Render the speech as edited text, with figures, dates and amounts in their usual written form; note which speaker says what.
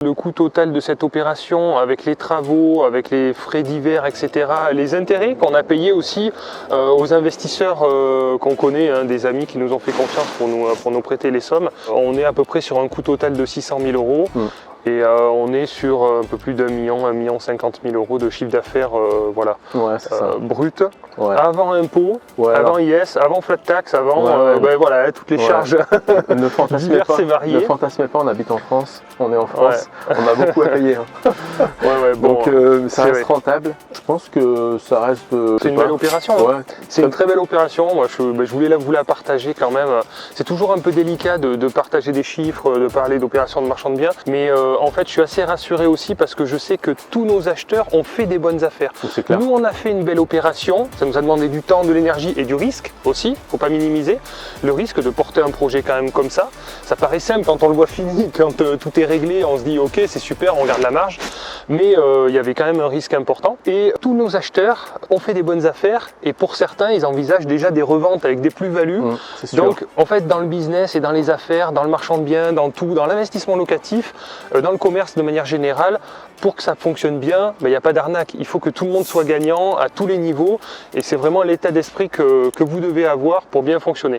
Speaker 1: Le coût total de cette opération, avec les travaux, avec les frais divers, etc., les intérêts qu'on a payés aussi aux investisseurs qu'on connaît, hein, des amis qui nous ont fait confiance pour nous prêter les sommes, on est à peu près sur un coût total de 600 000 euros. Et on est sur un peu plus d'1 million, 1,05 million de chiffre d'affaires voilà, brut, avant impôt, avant IS, avant flat tax, avant voilà, toutes les charges diverses et variées.
Speaker 2: Ne fantasmez pas, on habite en France, on est en France, on a beaucoup à payer. Hein. Donc ça reste rentable, je pense que ça reste...
Speaker 1: c'est une belle opération, hein. C'est une très belle opération. Moi, je voulais vous la partager quand même. C'est toujours un peu délicat de partager des chiffres, de parler d'opérations de marchand de biens, mais en fait, je suis assez rassuré aussi parce que je sais que tous nos acheteurs ont fait des bonnes affaires. Nous, on a fait une belle opération. Ça nous a demandé du temps, de l'énergie et du risque aussi. Faut pas minimiser le risque de porter un projet quand même comme ça. Ça paraît simple quand on le voit fini, quand tout est réglé, on se dit ok, c'est super, on garde la marge. Mais il y avait quand même un risque important. Et tous nos acheteurs ont fait des bonnes affaires. Et pour certains, ils envisagent déjà des reventes avec des plus-values. Donc, en fait, dans le business et dans les affaires, dans le marchand de biens, dans tout, dans l'investissement locatif, dans le commerce de manière générale, pour que ça fonctionne bien, il n'y a pas d'arnaque. Il faut que tout le monde soit gagnant à tous les niveaux et c'est vraiment l'état d'esprit que vous devez avoir pour bien fonctionner.